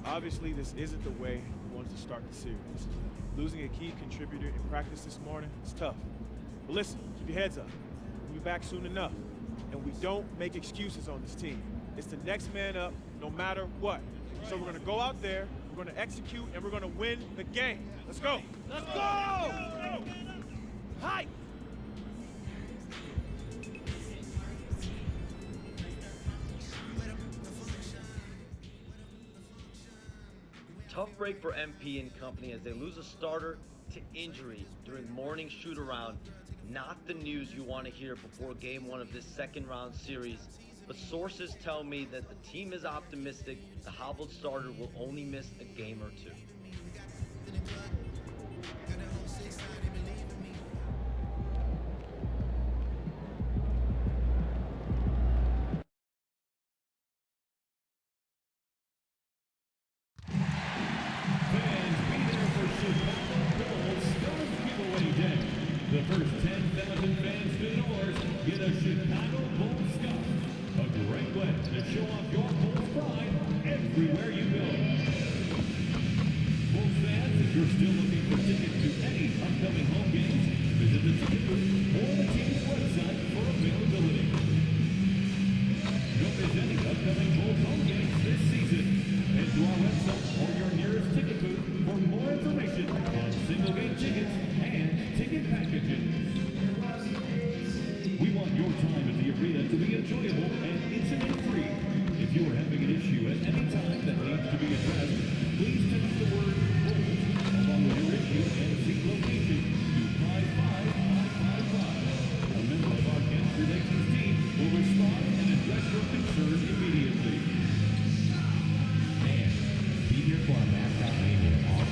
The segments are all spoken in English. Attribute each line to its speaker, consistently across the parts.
Speaker 1: Obviously, this isn't the way we wanted to start the series. Losing a key contributor in practice this morning is tough. But listen, keep your heads up. We'll be back soon enough. And we don't make excuses on this team. It's the next man up, no matter what. So we're gonna go out there, we're gonna execute, and we're gonna win the game. Let's go! Let's go! Hi!
Speaker 2: Tough break for MP and company as they lose a starter to injury during morning shoot-around. Not the news you want to hear before game one of this second-round series, but sources tell me that the team is optimistic the hobbled starter will only miss a game or two.
Speaker 3: The first 10,000 fans to the north get a Chicago Bulls scarf. A great way to show off your Bulls pride everywhere you go. Bulls fans, if you're still looking for tickets to any upcoming home games, visit the ticket booth or the team's website for availability. Don't miss any upcoming Bulls home games this season. Head to our website or your nearest ticket booth for more information on single game tickets and ticket packages. We want your time at the arena to be enjoyable and incident-free. If you are having an issue at any time that needs to be addressed, please text the word Bulls along with your issue and seat location to 55555. A member of our guest relations team will respond and address your concern immediately. And be here for our mascot meeting all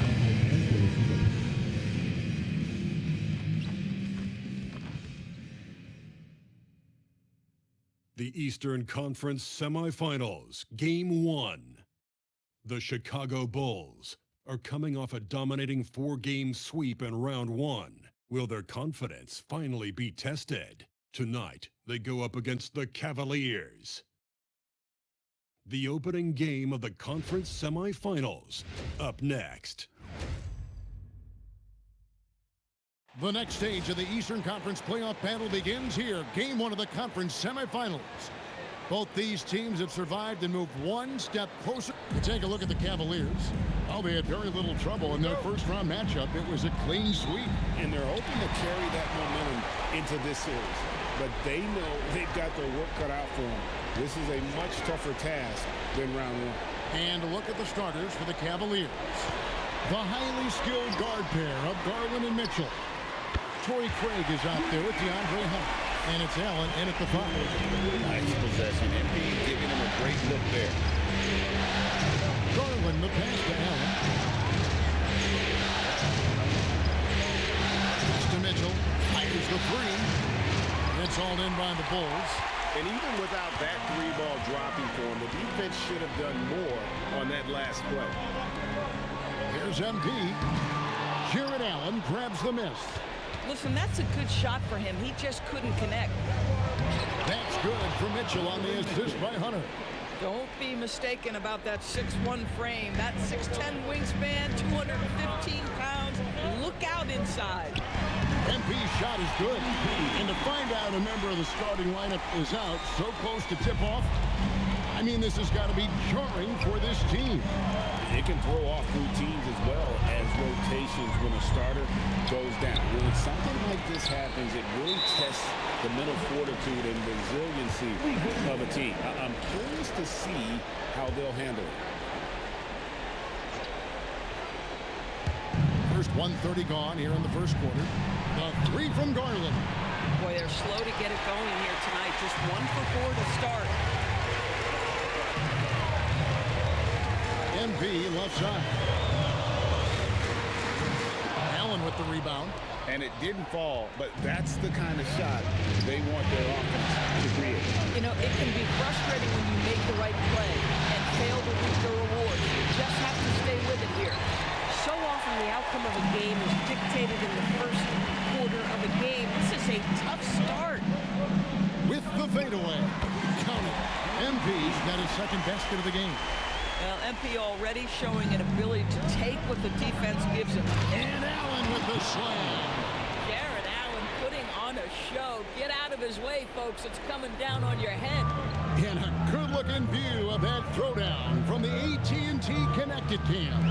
Speaker 4: The Eastern Conference Semifinals, Game 1. The Chicago Bulls are coming off a dominating 4-game sweep in Round 1. Will their confidence finally be tested? Tonight, they go up against the Cavaliers. The opening game of the conference semifinals, up next.
Speaker 5: The next stage of the Eastern Conference playoff battle begins here. Game 1 of the conference semifinals. Both these teams have survived and moved one step closer. Take a look at the Cavaliers. Oh, they had very little trouble in their first round matchup. It was a clean sweep.
Speaker 6: And they're hoping to carry that momentum into this series. But they know they've got their work cut out for them. This is a much tougher task than round 1.
Speaker 5: And a look at the starters for the Cavaliers. The highly skilled guard pair of Garland and Mitchell. Torrey Craig is out there with DeAndre Hunt. And it's Allen in at the 5.
Speaker 6: Nice possession. MP giving him a great look there.
Speaker 5: Garland, the pass to Allen. Pass to Mitchell. Fires the 3. It's all in by the Bulls.
Speaker 6: And even without that 3-ball dropping for him, the defense should have done more on that last play.
Speaker 5: Here's MP. Jared Allen grabs the miss.
Speaker 7: Listen, that's a good shot for him. He just couldn't connect.
Speaker 5: That's good for Mitchell on the assist by Hunter.
Speaker 7: Don't be mistaken about that 6'1" frame. That 6'10" wingspan, 215 pounds. Look out inside.
Speaker 5: MP's shot is good. And to find out a member of the starting lineup is out so close to tip-off, I mean, this has got to be jarring for this team.
Speaker 6: It can throw off routines as well as rotations when a starter goes down. When something like this happens, it really tests the mental fortitude and resiliency of a team. I'm curious to see how they'll handle it.
Speaker 5: First 1:30 gone here in the first quarter. The 3 from Garland.
Speaker 7: Boy, they're slow to get it going here tonight. Just 1 for 4 to start.
Speaker 5: MP left side. Allen with the rebound.
Speaker 6: And it didn't fall, but that's the kind of shot they want their offense to create.
Speaker 7: You know, it can be frustrating when you make the right play and fail to reap the reward. You just have to stay with it here. So often the outcome of a game is dictated in the first quarter of a game. This is a tough start.
Speaker 5: With the fadeaway. Count it. MP's got his second basket of the game.
Speaker 7: Well, MP already showing an ability to take what the defense gives him.
Speaker 5: And Allen with the slam.
Speaker 7: Jared Allen putting on a show. Get out of his way, folks. It's coming down on your head.
Speaker 5: And a good-looking view of that throwdown from the AT&T Connected Cam.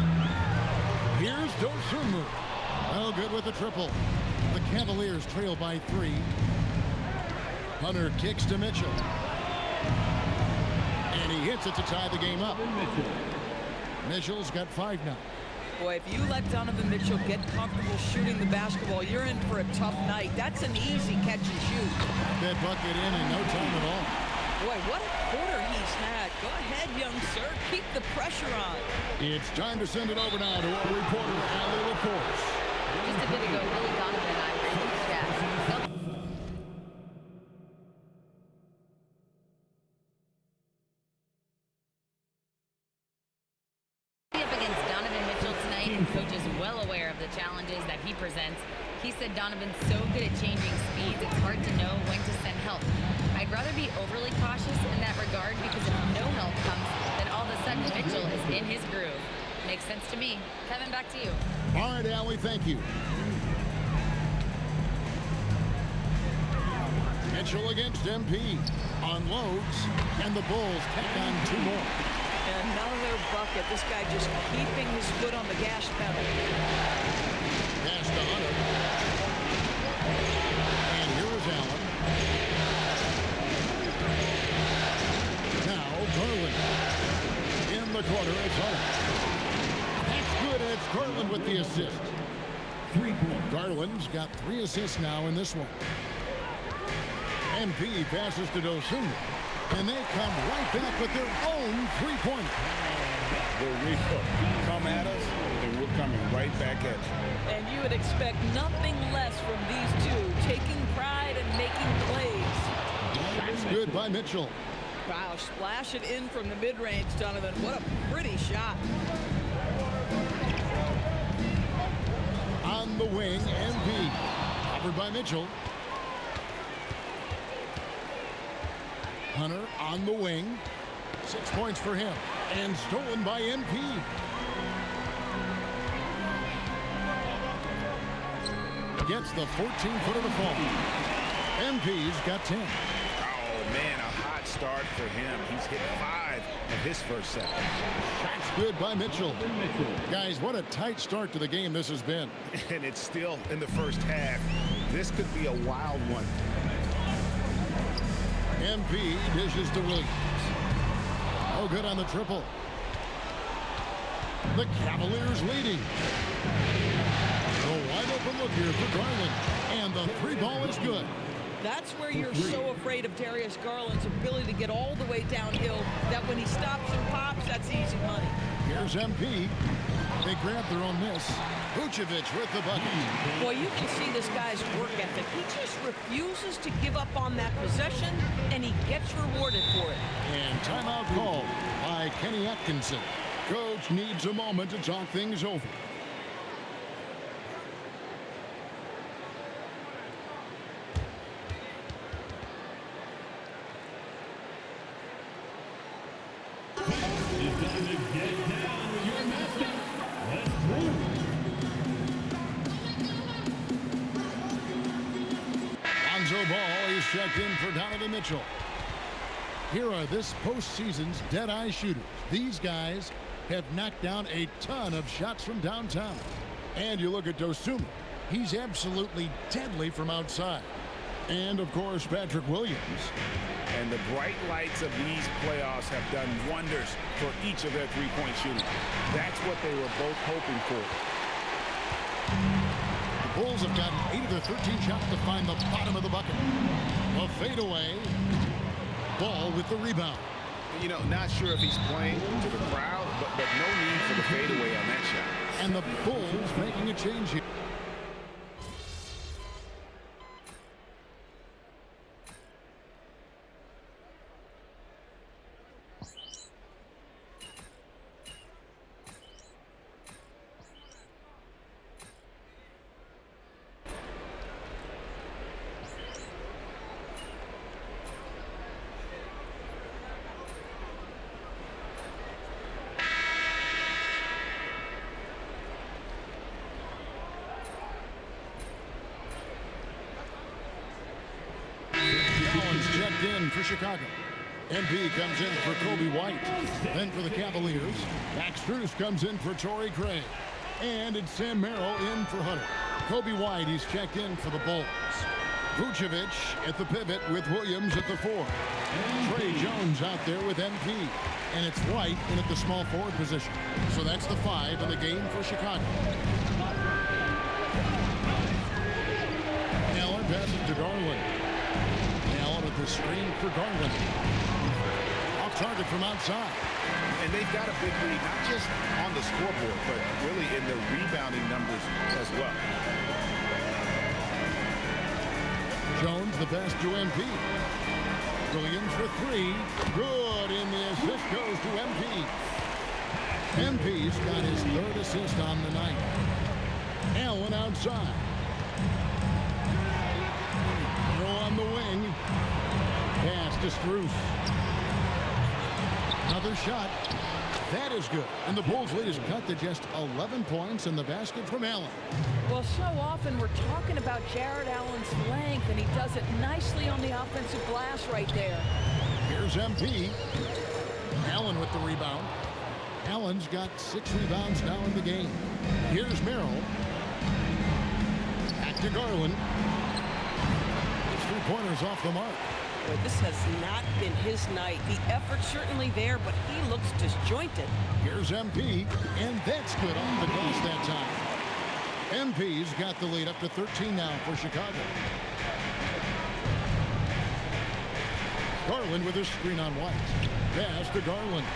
Speaker 5: Here's Dosunmu. Well, good with the triple. The Cavaliers trail by 3. Hunter kicks to Mitchell. And he hits it to tie the game up. Mitchell's got 5 now.
Speaker 7: Boy, if you let Donovan Mitchell get comfortable shooting the basketball, you're in for a tough night. That's an easy catch and shoot.
Speaker 5: That bucket in no time at all.
Speaker 7: Boy, what a quarter he's had. Go ahead, young sir. Keep the pressure on.
Speaker 5: It's time to send it over now to our reporter, Allie LaForce.
Speaker 8: Just a bit ago, Willie Donovan and I were in the chat. Up against Donovan Mitchell tonight, and coach is well aware of the challenges that he presents. He said Donovan's so good at changing speeds, it's hard to know when to send help. I'd rather be overly cautious in that regard because if no help comes, then all of a sudden Mitchell is in his groove. Makes sense to me. Kevin, back to you.
Speaker 5: All right, Allie, thank you. Mitchell against MP. Unloads, and the Bulls tack on 2 more.
Speaker 7: Another bucket. This guy just keeping his foot on the gas pedal.
Speaker 5: Pass to Hunter. And here is Allen. Now Garland. In the corner, it's Hunter. That's good, and it's Garland with the assist.
Speaker 3: 3-point.
Speaker 5: Garland's got 3 assists now in this one. MP passes to Dosunmu. And they come right back with their own 3-pointer.
Speaker 6: They come at us, and we're coming right back at you.
Speaker 7: And you would expect nothing less from these two, taking pride and making plays.
Speaker 5: That's good by Mitchell.
Speaker 7: Wow, splash it in from the mid-range, Donovan. What a pretty shot.
Speaker 5: On the wing, MP. Covered by Mitchell. Hunter on the wing. 6 points for him. And stolen by MP. Gets the 14-footer to fall. MP's got 10.
Speaker 6: Oh, man, a hot start for him. He's hit 5 in his first set.
Speaker 5: That's good by Mitchell. Guys, what a tight start to the game this has been.
Speaker 6: And it's still in the first half. This could be a wild one.
Speaker 5: MP dishes to Williams. Oh, good on the triple. The Cavaliers leading. A wide open look here for Garland. And the 3 ball is good.
Speaker 7: That's where you're so afraid of Darius Garland's ability to get all the way downhill, that when he stops and pops, that's easy money.
Speaker 5: Here's MP. They grab their own miss. Vucevic with the bucket.
Speaker 7: Boy, you can see this guy's work ethic. He just refuses to give up on that possession, and he gets rewarded for it.
Speaker 5: And timeout called by Kenny Atkinson. Coach needs a moment to talk things over.
Speaker 3: It's time to get down with your mascot. Let's move.
Speaker 5: Lonzo Ball is checked in for Donovan Mitchell. Here are this postseason's dead-eye shooters. These guys have knocked down a ton of shots from downtown. And you look at Dosunmu. He's absolutely deadly from outside. And, of course, Patrick Williams.
Speaker 6: And the bright lights of these playoffs have done wonders for each of their three-point shooting. That's what they were both hoping for.
Speaker 5: The Bulls have gotten 8 of their 13 shots to find the bottom of the bucket. A fadeaway. Ball with the rebound.
Speaker 6: You know, not sure if he's playing to the crowd, but no need for the fadeaway on that shot.
Speaker 5: And the Bulls making a change here. for Chicago. MP comes in for Kobe White. Then for the Cavaliers, Max Strus comes in for Torrey Craig. And it's Sam Merrill in for Hunter. Kobe White, he's checked in for the Bulls. Vucevic at the pivot with Williams at the 4. Trey Jones out there with MP. And it's White in at the small forward position. So that's the 5 in the game for Chicago. Allen passes to Garland. Allen with the screen for Garland. Off target from outside.
Speaker 6: And they've got a big lead, not just on the scoreboard, but really in the rebounding numbers as well.
Speaker 5: Jones, the pass to MP. Williams for 3. Good, and the assist goes to MP. MP's got his 3rd assist on the night. Allen outside. Go on the wing. Pass to Strus. Another shot. That is good. And the Bulls' lead is cut to just 11 points in the basket from Allen.
Speaker 7: Well, so often we're talking about Jared Allen's length, and he does it nicely on the offensive glass right there.
Speaker 5: Here's MP. Allen with the rebound. Allen's got 6 rebounds now in the game. Here's Merrill. Back to Garland. His 3-pointers off the mark.
Speaker 7: Well, this has not been his night. The effort's certainly there, but he looks disjointed.
Speaker 5: Here's MP, and that's good off the glass that time. MP's got the lead up to 13 now for Chicago. Garland with his screen on White. Pass to Garland.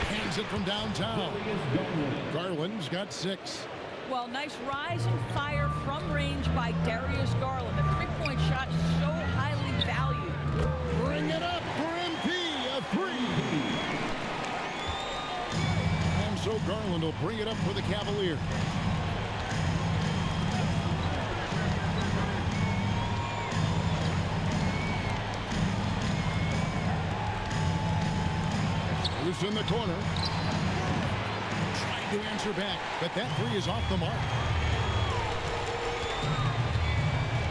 Speaker 5: Hands it from downtown. Garland's got 6.
Speaker 7: Well, nice rise and fire from range by Darius Garland. The three-point shot so highly valued.
Speaker 5: Bring it up for MP, a 3. And so Garland will bring it up for the Cavaliers. Loose in the corner. Trying to answer back, but that 3 is off the mark.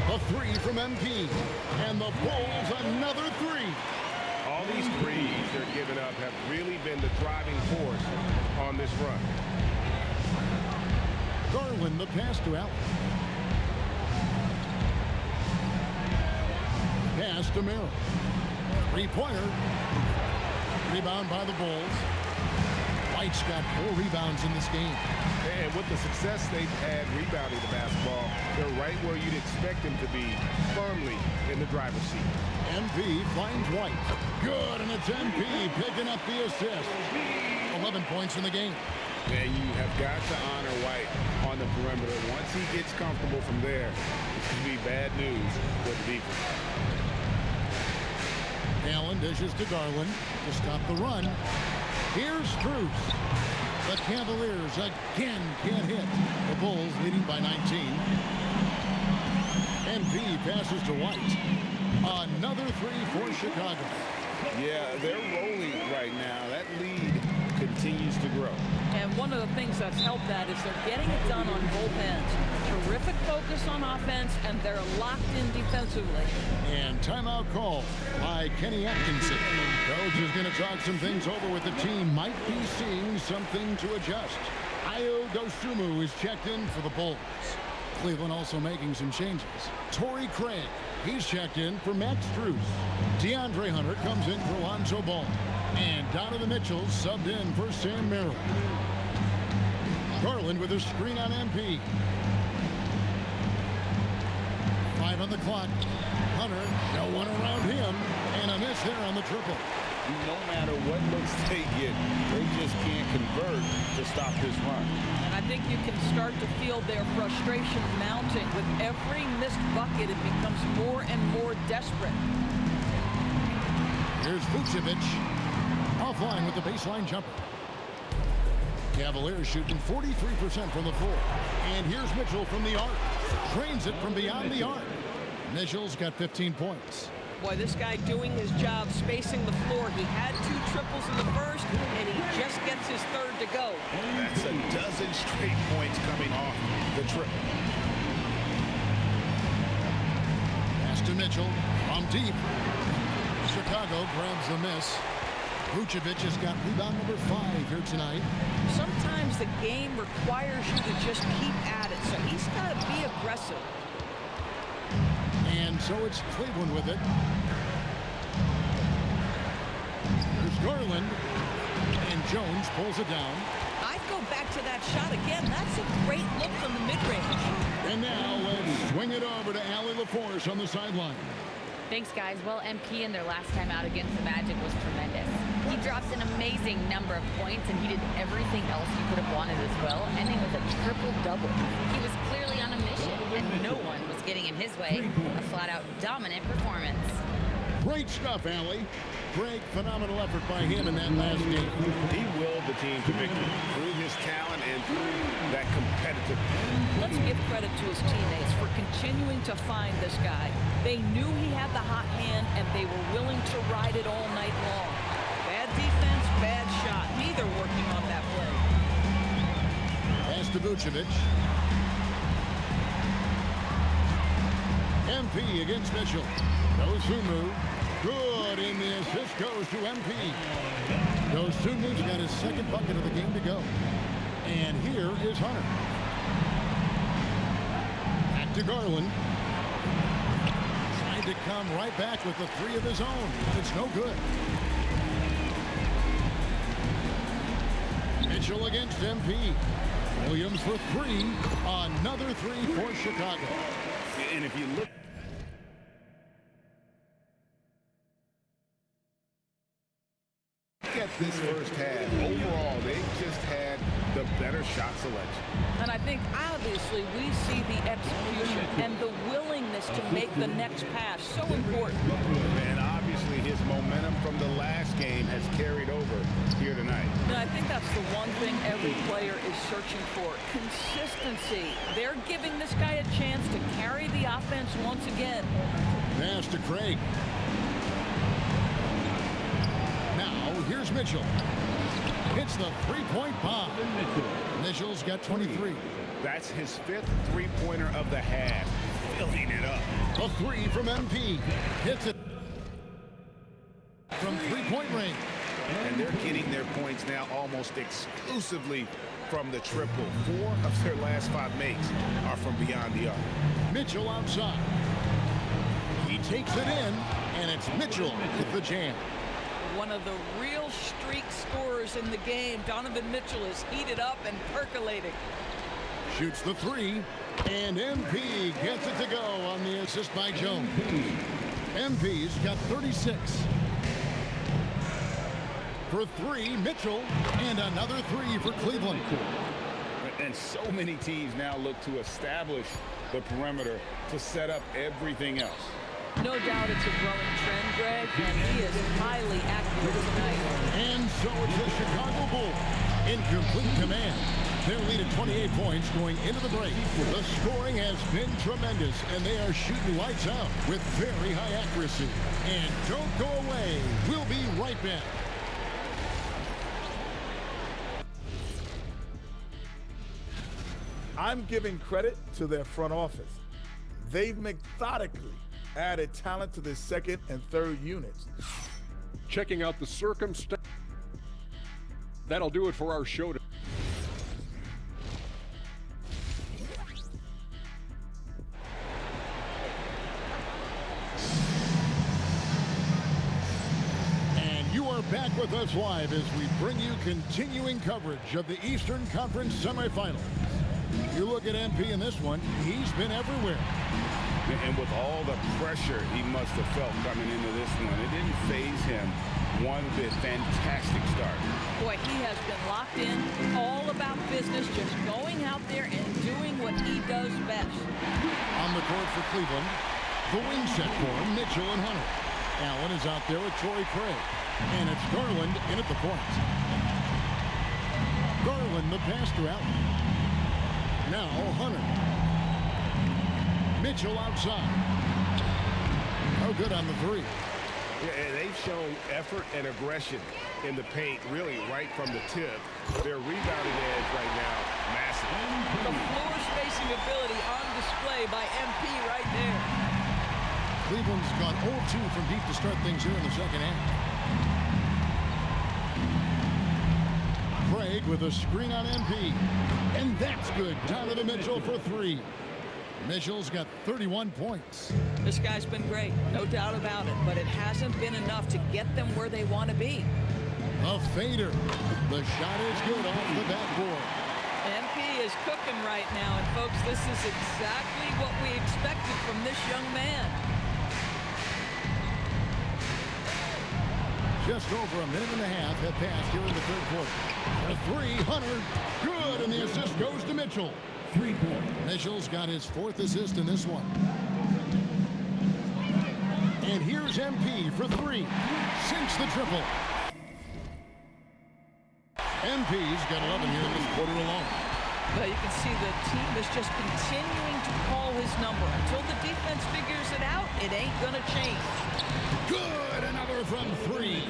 Speaker 5: A 3 from MP. And the Bulls another 3.
Speaker 6: All these threes they're giving up have really been the driving force on this run.
Speaker 5: Garland, the pass to Allen. Pass to Merrill. 3-pointer. Rebound by the Bulls. White's got 4 rebounds in this game.
Speaker 6: And with the success they've had rebounding the basketball, they're right where you'd expect them to be, firmly in the driver's seat.
Speaker 5: MP finds White. Good, and it's MP picking up the assist. 11 points in the game.
Speaker 6: And you have got to honor White on the perimeter. Once he gets comfortable from there, it's going to be bad news for the defense.
Speaker 5: Allen dishes to Garland to stop the run. Here's Strus. The Cavaliers again can't hit. The Bulls leading by 19. MP passes to White. Another 3 for Chicago.
Speaker 6: Yeah, they're rolling right now. That lead continues to grow.
Speaker 7: And one of the things that's helped that is they're getting it done on both ends. Terrific focus on offense, and they're locked in defensively.
Speaker 5: And timeout call by Kenny Atkinson. Coach is going to talk some things over with the team. Might be seeing something to adjust. Ayo Dosunmu is checked in for the Bulls. Cleveland also making some changes. Torrey Craig, he's checked in for Max Strus. DeAndre Hunter comes in for Lonzo Ball. And Donovan Mitchell subbed in for Sam Merrill. Garland with a screen on MP. 5 on the clock. Hunter, no one around him. And a miss there on the triple.
Speaker 6: No matter what looks they get, they just can't convert to stop this run.
Speaker 7: And I think you can start to feel their frustration mounting. With every missed bucket, it becomes more and more desperate.
Speaker 5: Here's Vucevic. Offline with the baseline jumper. Cavaliers shooting 43% from the floor. And here's Mitchell from the arc. Drains it from beyond the arc. Mitchell's got 15 points.
Speaker 7: Boy, this guy doing his job, spacing the floor. He had 2 triples in the first, and he just gets his 3rd to go.
Speaker 6: That's a dozen straight points coming off the triple.
Speaker 5: Pass to Mitchell from deep. Chicago grabs the miss. Vucevic has got rebound number 5 here tonight.
Speaker 7: Sometimes the game requires you to just keep at it, so he's got to be aggressive.
Speaker 5: And so it's Cleveland with it. There's Garland. And Jones pulls it down.
Speaker 7: I'd go back to that shot again. That's a great look from the mid-range.
Speaker 5: And now let's swing it over to Allie LaForce on the sideline.
Speaker 8: Thanks, guys. Well, MP in their last time out against the Magic was tremendous. He dropped an amazing number of points, and he did everything else you could have wanted as well, ending with a triple-double. He was clearly on a mission, and no one was getting in his way. A flat-out dominant performance.
Speaker 5: Great stuff, Allie. Great, phenomenal effort by him in that last game.
Speaker 6: He willed the team to victory through his talent and through that competitive.
Speaker 7: Let's give credit to his teammates for continuing to find this guy. They knew he had the hot hand, and they were willing to ride it all night long. Bad defense, bad shot. Neither working on that play.
Speaker 5: Pass to Vucevic. MP against Mitchell. Dosunmu. Good, and the assist goes to MP. Dosunmu's got his second bucket of the game to go. And here is Hunter. Back to Garland. Trying to come right back with the 3 of his own. It's no good. Mitchell against MP. Williams for 3. Another 3 for Chicago.
Speaker 6: And if you look at this first half, overall, they just had the better shot selection.
Speaker 7: And I think, obviously, we see the execution and the willingness to make the next pass. So important.
Speaker 6: And obviously, his momentum from the last game has carried over here tonight.
Speaker 7: And I think that's the one thing every player is searching for. Consistency. They're giving this guy a chance to carry the offense once again.
Speaker 5: Pass to Craig. Now, here's Mitchell. Hits the three-point bomb. Mitchell's got 23.
Speaker 6: That's his 5th three-pointer of the half. Filling it up.
Speaker 5: A 3 from MP. Hits it from three-point range.
Speaker 6: And they're getting their points now almost exclusively from the triple. 4 of their last 5 makes are from beyond the arc.
Speaker 5: Mitchell outside. He takes it in, and it's Mitchell with the jam.
Speaker 7: One of the real streak scorers in the game. Donovan Mitchell is heated up and percolating.
Speaker 5: Shoots the 3, and MP gets it to go on the assist by Jones. MP's got 36. For 3, Mitchell, and another 3 for Cleveland.
Speaker 6: And so many teams now look to establish the perimeter to set up everything else.
Speaker 7: No doubt it's a growing trend, Greg, and he is highly accurate tonight.
Speaker 5: And so it's the Chicago Bulls in complete command. Their lead at 28 points going into the break. The scoring has been tremendous, and they are shooting lights out with very high accuracy. And don't go away. We'll be right back.
Speaker 9: I'm giving credit to their front office. They've methodically added talent to their second and third units.
Speaker 10: Checking out the circumstance. That'll do it for our show.
Speaker 5: And you are back with us live as we bring you continuing coverage of the Eastern Conference semifinals. You look at MP in this one, he's been everywhere.
Speaker 6: And with all the pressure he must have felt coming into this one, it didn't faze him one bit. Fantastic start.
Speaker 7: Boy, he has been locked in, all about business, just going out there and doing what he does best.
Speaker 5: On the court for Cleveland, the wing set for him, Mitchell and Hunter. Allen is out there with Torrey Craig. And it's Garland in at the point. Garland, the pass to Allen. Now Hunter. Mitchell outside. Oh, good on the 3.
Speaker 6: Yeah, and they've shown effort and aggression in the paint, really right from the tip. Their rebounding edge right now, massive.
Speaker 7: The floor spacing ability on display by MP right there.
Speaker 5: Cleveland's gone 0-2 from deep to start things here in the second half. Craig with a screen on MP. And that's good. Donovan Mitchell for three. Mitchell's got 31 points.
Speaker 7: This guy's been great, no doubt about it, but it hasn't been enough to get them where they want to be.
Speaker 5: A fader. The shot is good off the backboard.
Speaker 7: MP is cooking right now, and folks, this is exactly what we expected from this young man.
Speaker 5: Just over a minute and a half have passed here in the third quarter. A three, Hunter, good, and the assist goes to Mitchell.
Speaker 3: 3 points.
Speaker 5: Mitchell's got his fourth assist in this one. And here's MP for three. Sinks the triple. MP's got 11 here in this quarter alone.
Speaker 7: But you can see the team is just continuing to call his number. Until the defense figures it out, it ain't going to change.
Speaker 5: Good, another from three.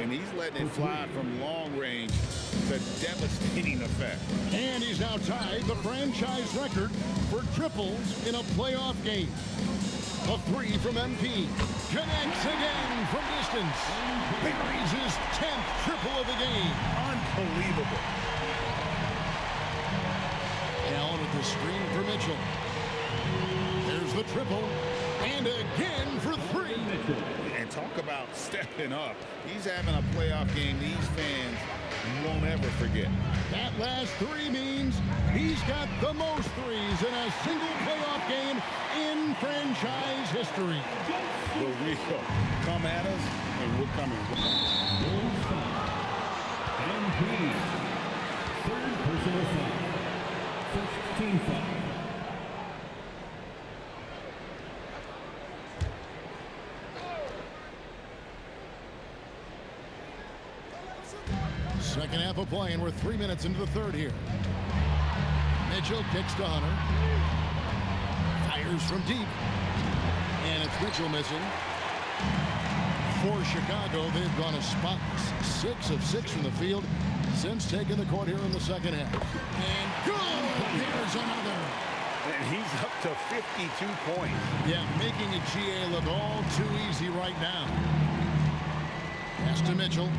Speaker 6: And he's letting it fly from long range. It's a devastating effect.
Speaker 5: And he's now tied the franchise record for triples in a playoff game. A three from MP. Connects again from distance. Buries his 10th triple of the game.
Speaker 6: Unbelievable.
Speaker 5: Allen at the screen for Mitchell. There's the triple. And again for three.
Speaker 6: And talk about stepping up. He's having a playoff game these fans won't ever forget.
Speaker 5: That last three means he's got the most threes in a single playoff game in franchise history.
Speaker 6: The real come at us, and we're coming.
Speaker 3: Bulls foul. MP. Third personal foul. First team foul.
Speaker 5: Second half of play, and we're 3 minutes into the third here. Mitchell kicks to Hunter. Fires from deep. And it's Mitchell missing. For Chicago, they've gone a spotless 6 of 6 from the field since taking the court here in the second half. And good! There's another.
Speaker 6: And he's up to 52 points.
Speaker 5: Yeah, making a GA look all too easy right now. Pass to Mitchell.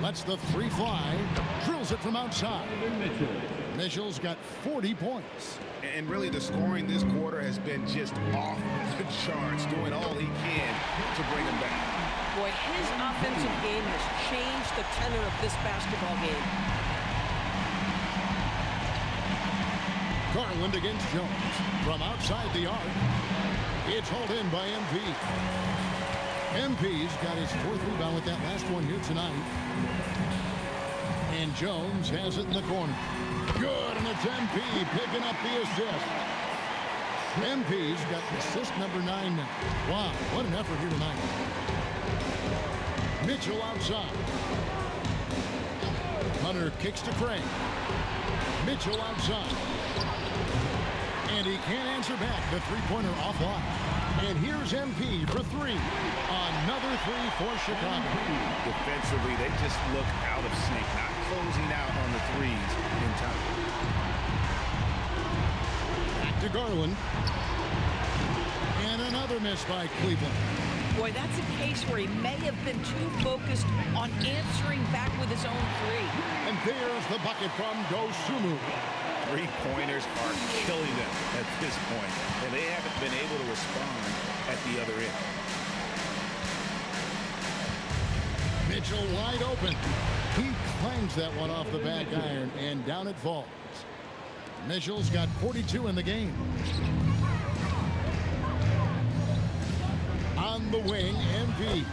Speaker 5: Lets the three fly. Drills it from outside. Mitchell's got 40 points.
Speaker 6: And really, the scoring this quarter has been just off the charts, doing all he can to bring him back.
Speaker 7: Boy, his offensive game has changed the tenor of this basketball game.
Speaker 5: Garland against Jones. From outside the arc. It's hauled in by MP. MP's got his fourth rebound with that last one here tonight. And Jones has it in the corner. Good, and it's MP picking up the assist. MP's got assist number 9 now. Wow, what an effort here tonight. Mitchell outside. Hunter kicks to Craig. Mitchell outside. And he can't answer back. The three-pointer offline. And here's MP for three. Another three for Chicago.
Speaker 6: Defensively, they just look out of sync, not closing out on the threes in time.
Speaker 5: Back to Garland. And another miss by Cleveland.
Speaker 7: Boy, that's a case where he may have been too focused on answering back with his own three.
Speaker 5: And there's the bucket from Dosunmu.
Speaker 6: Three-pointers are killing them at this point, and they haven't been able to respond at the other end.
Speaker 5: Mitchell wide open. He clangs that one off the back iron, and down it falls. Mitchell's got 42 in the game. On the wing, MP.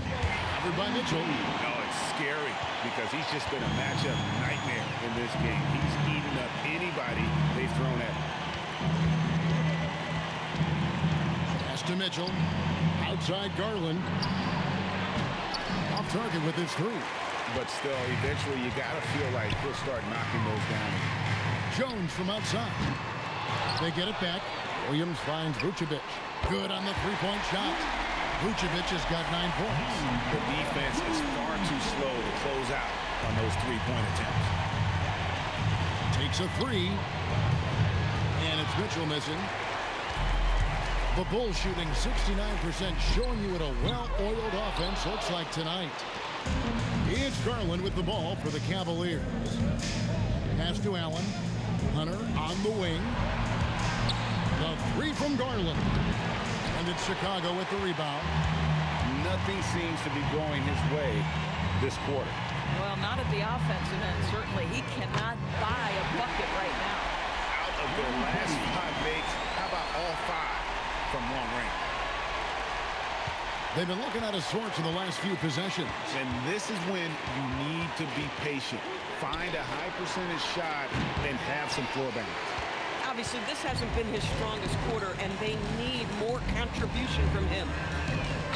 Speaker 5: Covered by Mitchell.
Speaker 6: Oh, it's scary because he's just been a matchup nightmare in this game. He's eaten up anybody they've thrown at him.
Speaker 5: Pass to Mitchell. Outside Garland. Off target with his three.
Speaker 6: But still, eventually you got to feel like he'll start knocking those down.
Speaker 5: Jones from outside. They get it back. Williams finds Vucevic. Good on the three-point shot. Vucevic has got 9 points.
Speaker 6: The defense is far too slow to close out on those three-point attempts.
Speaker 5: Takes a three. And it's Mitchell missing. The Bulls shooting 69%, showing you what a well-oiled offense looks like tonight. It's Garland with the ball for the Cavaliers. Pass to Allen. Hunter on the wing. The three from Garland. And it's Chicago with the rebound.
Speaker 6: Nothing seems to be going his way this quarter.
Speaker 7: Well, not at the offensive end, certainly. He cannot buy a bucket right now.
Speaker 6: Out of their last 5 makes, how about all 5 from long range?
Speaker 5: They've been looking at a sorts in the last few possessions.
Speaker 6: And this is when you need to be patient. Find a high percentage shot and have some floor balance.
Speaker 7: Obviously, this hasn't been his strongest quarter, and they need more contribution from him.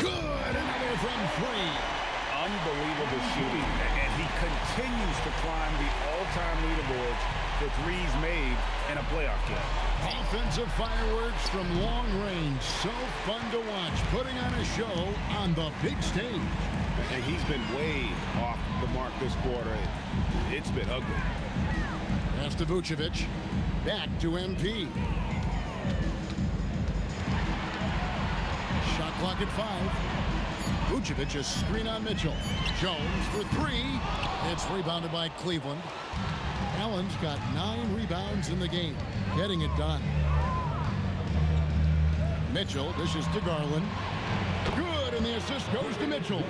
Speaker 5: Good, another from 3.
Speaker 6: Unbelievable shooting, and he continues to climb the all-time leaderboards for threes made in a playoff game.
Speaker 5: Offensive fireworks from long range. So fun to watch. Putting on a show on the big stage.
Speaker 6: And he's been way off the mark this quarter. It's been ugly.
Speaker 5: Pass to Vucevic. Back to MP. Shot clock at 5. Vucevic a screen on Mitchell. Jones for 3. It's rebounded by Cleveland. Allen's got 9 rebounds in the game, getting it done. Mitchell dishes to Garland. Good, and the assist goes to Mitchell.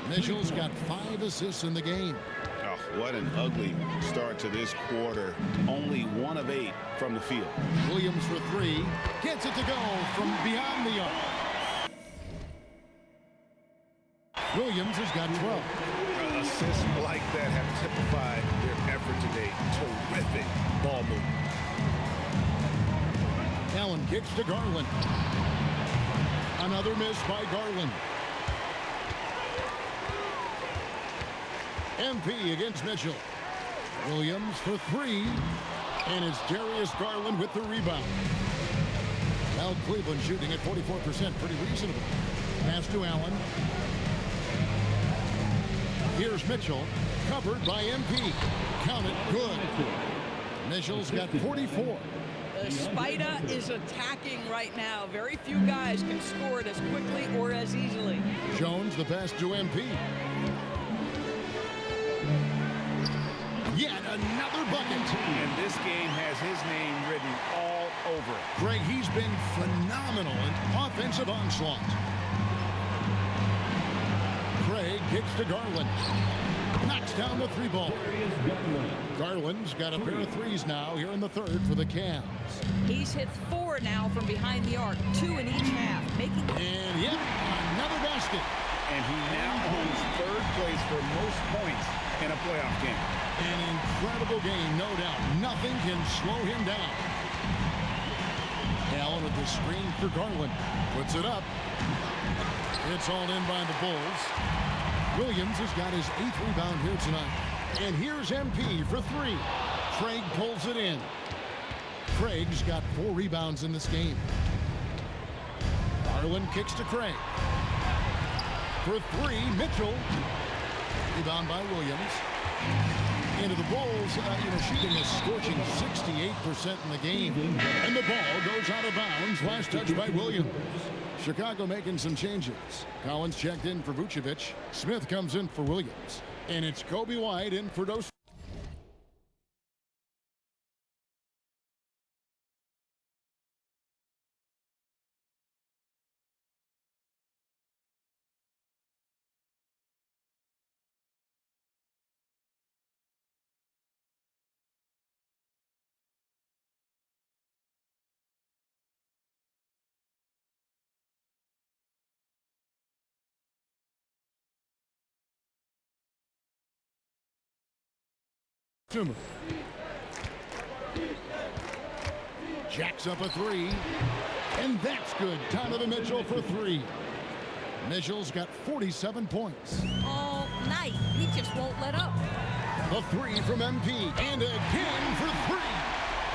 Speaker 5: Mitchell's got 5 assists in the game.
Speaker 6: Oh, what an ugly start to this quarter. Only 1 of 8 from the field.
Speaker 5: Williams for 3. Gets it to go from beyond the arc. Williams has got 12.
Speaker 6: Assists like that have typified their effort today. Terrific ball movement.
Speaker 5: Allen kicks to Garland. Another miss by Garland. MP against Mitchell. Williams for 3. And it's Darius Garland with the rebound. Well, Cleveland shooting at 44%. Pretty reasonable. Pass to Allen. Here's Mitchell, covered by MP. Count it, good. Mitchell's got 44.
Speaker 7: Spider is attacking right now. Very few guys can score it as quickly or as easily.
Speaker 5: Jones, the pass to MP. Yet another bucket.
Speaker 6: And this game has his name written all over it.
Speaker 5: Greg, he's been phenomenal in offensive onslaught. Craig kicks to Garland. Knocks down the 3 ball. Garland's got a pair of 3s now here in the 3rd for the Cavs.
Speaker 7: He's hit 4 now from behind the arc, 2 in each half, making.
Speaker 5: And yep, another basket.
Speaker 6: And he now owns 3rd place for most points in a playoff game.
Speaker 5: An incredible game, no doubt. Nothing can slow him down. Allen with the screen for Garland. Puts it up. It's all in by the Bulls. Williams has got his 8th rebound here tonight. And here's MP for 3. Craig pulls it in. Craig's got 4 rebounds in this game. Garland kicks to Craig. For 3, Mitchell. Rebound by Williams. Into the Bulls, shooting a scorching 68% in the game. And the ball goes out of bounds. Last touch by Williams. Chicago making some changes. Collins checked in for Vucevic. Smith comes in for Williams. And it's Kobe White in for Dos. Jacks up a 3. And that's good. Donovan Mitchell for 3. Mitchell's got 47 points.
Speaker 7: All night. He just won't let up.
Speaker 5: The 3 from MP. And again for 3.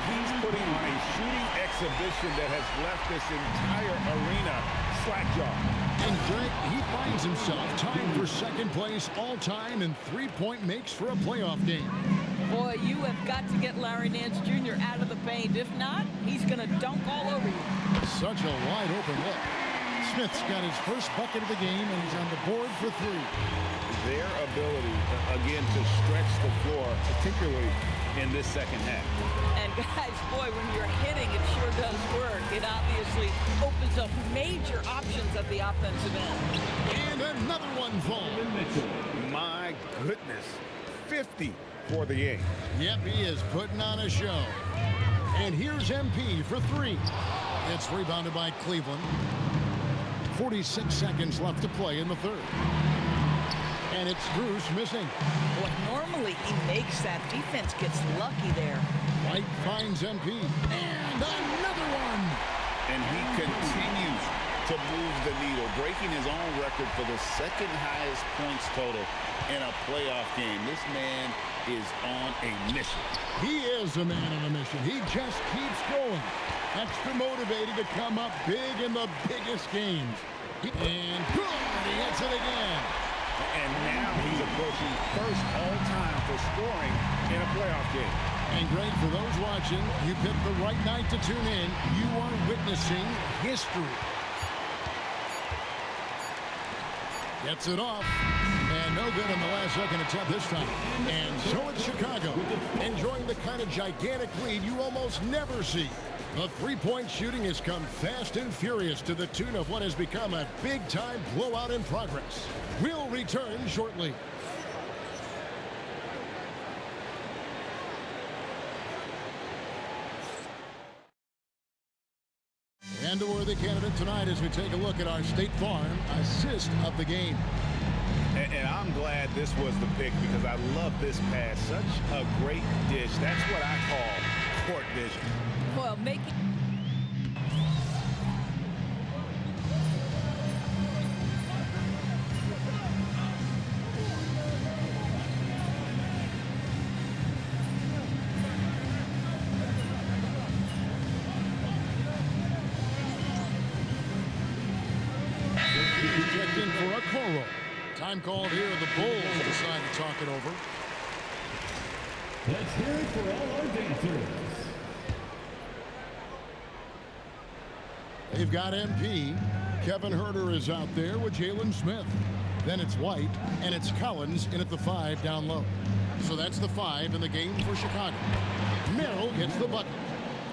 Speaker 6: He's putting on a shooting exhibition that has left this entire arena slack-jawed.
Speaker 5: And Greg, he finds himself tied for 2nd place all-time in 3-point makes for a playoff game.
Speaker 7: Boy, you have got to get Larry Nance Jr. out of the paint. If not, he's going to dunk all over you.
Speaker 5: Such a wide open look. Smith's got his first bucket of the game, and he's on the board for 3.
Speaker 6: Their ability, again, to stretch the floor, particularly in this second half.
Speaker 7: And guys, boy, when you're hitting, it sure does work. It obviously opens up major options at the offensive end.
Speaker 5: And another one falls.
Speaker 6: My goodness, 50 for the game.
Speaker 5: Yep, he is putting on a show. And here's MP for 3. It's rebounded by Cleveland. 46 seconds left to play in the third. And it's Bruce missing.
Speaker 7: Boy, normally he makes that. Defense gets lucky there.
Speaker 5: White finds MP. And another one.
Speaker 6: And he continues to move the needle, breaking his own record for the second highest points total in a playoff game. This man is on a mission.
Speaker 5: He is a man on a mission. He just keeps going. Extra motivated to come up big in the biggest games. And good, he hits it again.
Speaker 6: And now he's approaching first all-time for scoring in a playoff game.
Speaker 5: And Greg, for those watching, you picked the right night to tune in. You are witnessing history. Gets it off. And no good in the last second attempt this time. And so it's Chicago, enjoying the kind of gigantic lead you almost never see. The three-point shooting has come fast and furious to the tune of what has become a big-time blowout in progress. We'll return shortly. And a worthy candidate tonight as we take a look at our State Farm assist of the game.
Speaker 6: And I'm glad this was the pick because I love this pass. Such a great dish. That's what I call court vision.
Speaker 7: Well, making...
Speaker 5: Projecting for a Coro. Time called here. The Bulls decide to talk it over.
Speaker 3: Let's hear it for all our dancers.
Speaker 5: They've got MP. Kevin Huerter is out there with Jalen Smith. Then it's White, and it's Collins in at the 5 down low. So that's the 5 in the game for Chicago. Merrill gets the bucket.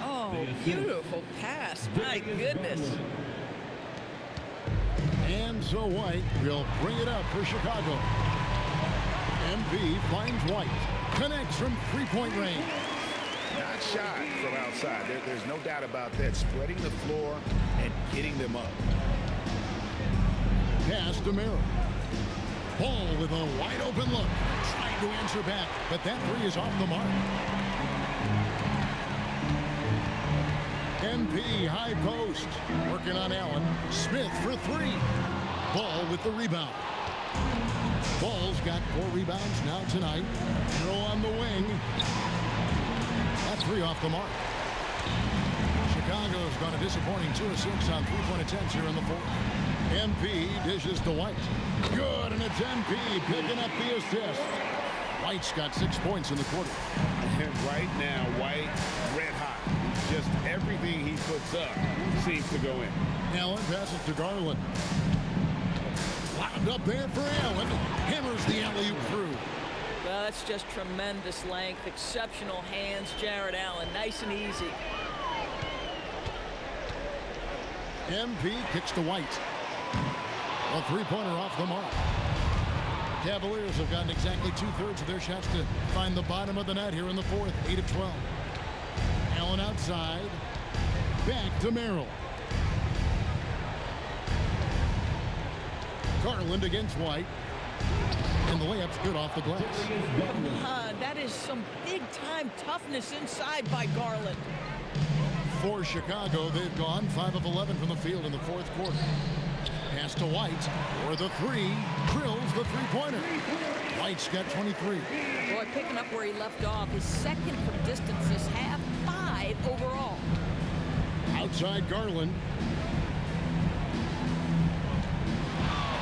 Speaker 7: Oh, beautiful pass. My goodness.
Speaker 5: And so White will bring it up for Chicago. MP finds White. Connects from three-point range.
Speaker 6: Not shy from outside. There's no doubt about that. Spreading the floor and getting them up.
Speaker 5: Pass to Merrill. Ball with a wide open look. Trying to answer back, but that 3 is off the mark. MP high post. Working on Allen. Smith for 3. Ball with the rebound. Ball's got 4 rebounds now tonight. Throw on the wing. That 3 off the mark. Chicago's got a disappointing 2 of 6 on three-point attempts here in the fourth. MP dishes to White. Good, and it's MP picking up the assist. White's got 6 points in the quarter.
Speaker 6: And right now, White, red hot. Just everything he puts up seems to go in.
Speaker 5: Allen passes to Garland. Lobbed up there for Allen. Hammers the alley-oop through.
Speaker 7: Well, that's just tremendous length, exceptional hands, Jared Allen. Nice and easy.
Speaker 5: MP kicks to White. A three-pointer off the mark. Cavaliers have gotten exactly 2/3 of their shots to find the bottom of the net here in the fourth. 8 of 12. Allen outside. Back to Merrill. Garland against White. And the layup's good off the glass.
Speaker 7: That is some big-time toughness inside by Garland.
Speaker 5: For Chicago, they've gone 5 of 11 from the field in the fourth quarter. Pass to White for the 3. Drills the three-pointer. White's got 23.
Speaker 7: Boy, picking up where he left off. His second from distance this half, 5 overall.
Speaker 5: Outside Garland.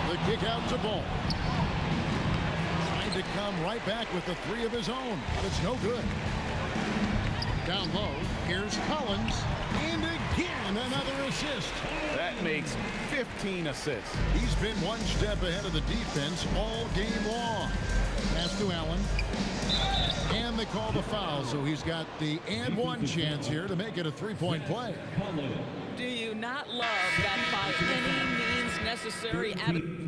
Speaker 5: The kick out to Ball. Trying to come right back with the 3 of his own, but it's no good. Down low, here's Collins, and again another assist.
Speaker 6: That makes 15 assists.
Speaker 5: He's been one step ahead of the defense all game long. Pass to Allen. And they call the foul, so he's got the and one chance here to make it a 3-point play.
Speaker 7: Do you not love that by any means necessary attitude?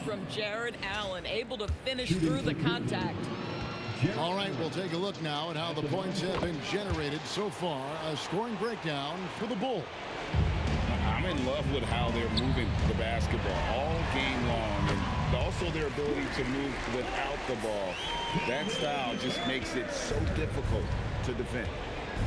Speaker 7: From Jared Allen, able to finish through the contact.
Speaker 5: All right, we'll take a look now at how the points have been generated so far. A scoring breakdown for the Bulls.
Speaker 6: I'm in love with how they're moving the basketball all game long, and also their ability to move without the ball. That style just makes it so difficult to defend.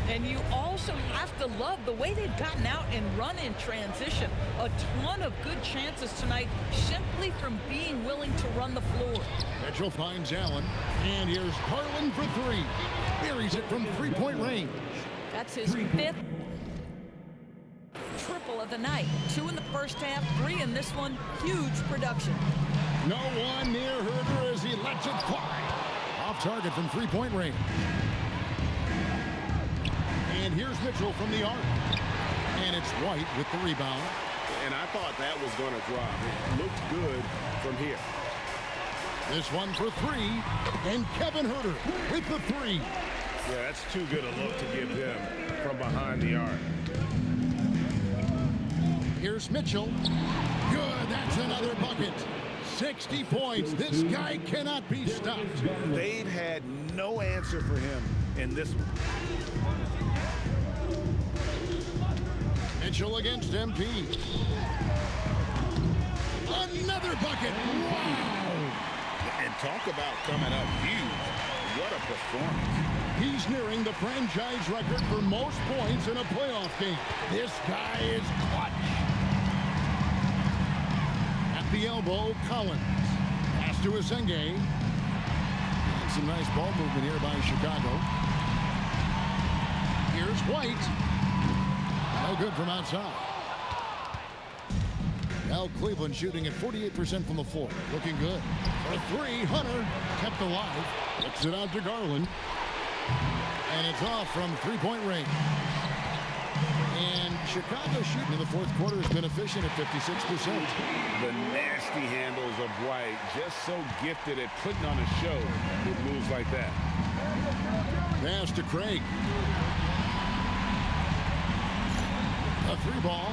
Speaker 7: And you also have to love the way they've gotten out and run in transition. A ton of good chances tonight simply from being willing to run the floor.
Speaker 5: Mitchell finds Allen, and here's Garland for 3. Buries it from 3-point range.
Speaker 7: That's his 5th triple of the night. 2 in the first half, 3 in this one. Huge production.
Speaker 5: No one near Herder as he lets it fly. Off target from 3-point range. And here's Mitchell from the arc. And it's White with the rebound.
Speaker 6: And I thought that was going to drop. It looked good from here.
Speaker 5: This one for 3. And Kevin Herder with the 3.
Speaker 6: Yeah, that's too good a look to give him from behind the arc.
Speaker 5: Here's Mitchell. Good, that's another bucket. 60 points. This guy cannot be stopped.
Speaker 6: They've had no answer for him in this one.
Speaker 5: Mitchell against MP. Another bucket. Wow.
Speaker 6: And talk about coming up huge. What a performance.
Speaker 5: He's nearing the franchise record for most points in a playoff game. This guy is clutch. At the elbow, Collins. Pass to Asenge. And some nice ball movement here by Chicago. Here's White. No good from outside. Now Cleveland shooting at 48% from the floor. Looking good. For 3, Hunter kept alive. Kicks it out to Garland. And it's off from 3-point range. And Chicago shooting in the fourth quarter has been efficient at 56%.
Speaker 6: The nasty handles of White, just so gifted at putting on a show with moves like that.
Speaker 5: Pass to Craig. A 3 ball.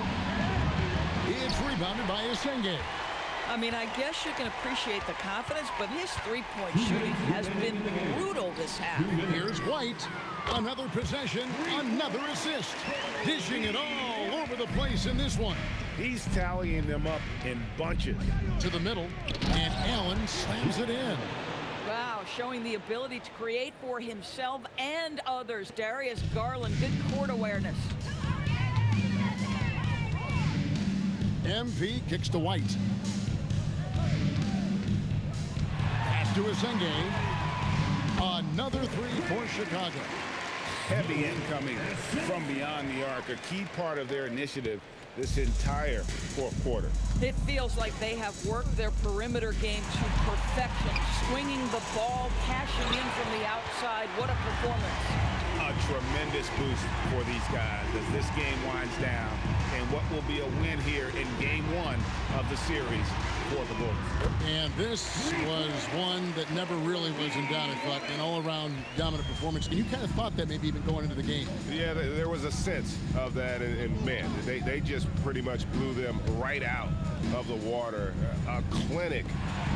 Speaker 5: It's rebounded by Asenge.
Speaker 7: I mean, I guess you can appreciate the confidence, but his 3-point shooting has been brutal this half.
Speaker 5: Here's White. Another possession, another assist. Dishing it all over the place in this one.
Speaker 6: He's tallying them up in bunches.
Speaker 5: To the middle, and Allen slams it in.
Speaker 7: Wow, showing the ability to create for himself and others. Darius Garland, good court awareness.
Speaker 5: MP kicks to White. Pass to Asenge. Another 3 for Chicago.
Speaker 6: Heavy incoming from beyond the arc, a key part of their initiative this entire fourth quarter.
Speaker 7: It feels like they have worked their perimeter game to perfection, swinging the ball, cashing in from the outside. What a performance.
Speaker 6: A tremendous boost for these guys as this game winds down, and what will be a win here in game 1 of the series for the Bulls.
Speaker 5: And this was one that never really was in doubt, I thought, an all-around dominant performance. And you kind of thought that maybe even going into the game.
Speaker 6: Yeah, there was a sense of that, and man, they just pretty much blew them right out of the water. A clinic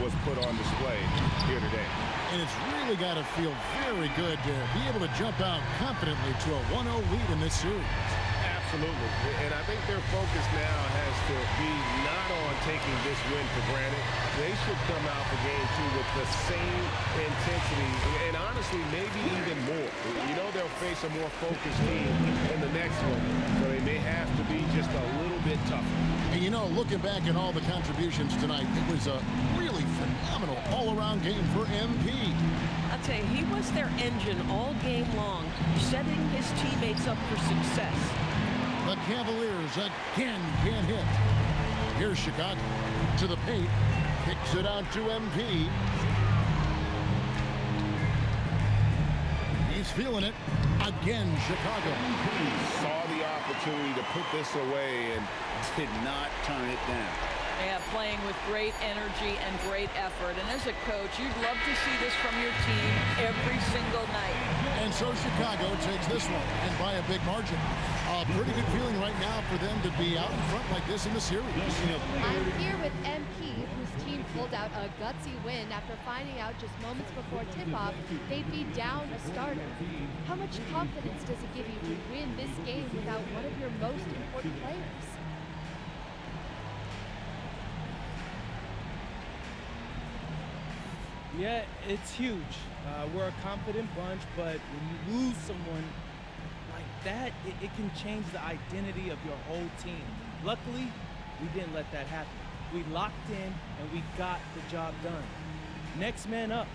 Speaker 6: was put on display here today.
Speaker 5: And it's really got to feel very good to be able to jump out confidently to a 1-0 lead in this series.
Speaker 11: Absolutely. And I think their focus now has to be not on taking this win for granted. They should come out for game 2 with the same intensity and honestly, maybe even more. You know they'll face a more focused team in the next one, so they may have to be just a little bit tougher.
Speaker 5: And you know, looking back at all the contributions tonight, it was a really phenomenal all-around game for MP.
Speaker 7: I'll tell you, he was their engine all game long, setting his teammates up for success.
Speaker 5: The Cavaliers again can't hit. Here's Chicago to the paint, kicks it out to MP. He's feeling it. Again, Chicago.
Speaker 6: Saw the opportunity to put this away and did not turn it down.
Speaker 7: Yeah, playing with great energy and great effort. And as a coach, you'd love to see this from your team every single night.
Speaker 5: And so Chicago takes this one, and by a big margin. A pretty good feeling right now for them to be out in front like this in the series.
Speaker 12: I'm here with MP, whose team pulled out a gutsy win after finding out just moments before tip-off they'd be down a starter. How much confidence does it give you to win this game without one of your most important players?
Speaker 13: Yeah, it's huge. We're a confident bunch, but when you lose someone like that, it can change the identity of your whole team. Luckily, we didn't let that happen. We locked in and we got the job done. Next man up.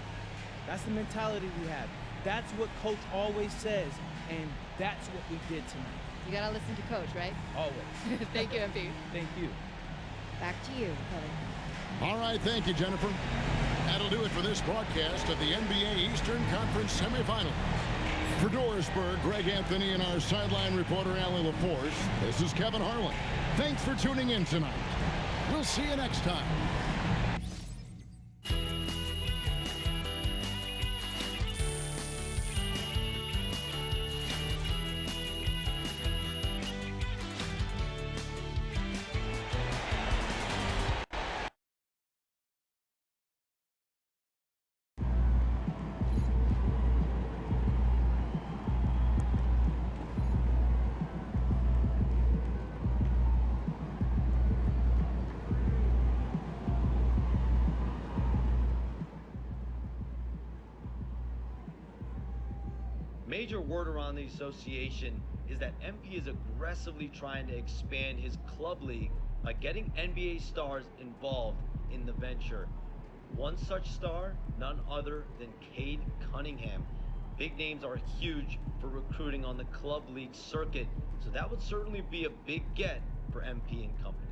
Speaker 13: That's the mentality we have. That's what Coach always says, and that's what we did tonight.
Speaker 12: You gotta listen to Coach, right?
Speaker 13: Always.
Speaker 12: Thank you, MP.
Speaker 13: Thank you.
Speaker 12: Back to you, Kelly.
Speaker 5: All right, thank you, Jennifer. That'll do it for this broadcast of the NBA Eastern Conference semifinals. For Dorisburg, Greg Anthony, and our sideline reporter, Allie LaForce, this is Kevin Harlan. Thanks for tuning in tonight. We'll see you next time.
Speaker 2: Major word around the association is that MP is aggressively trying to expand his club league by getting NBA stars involved in the venture. One such star, none other than Cade Cunningham. Big names are huge for recruiting on the club league circuit, so that would certainly be a big get for MP and company.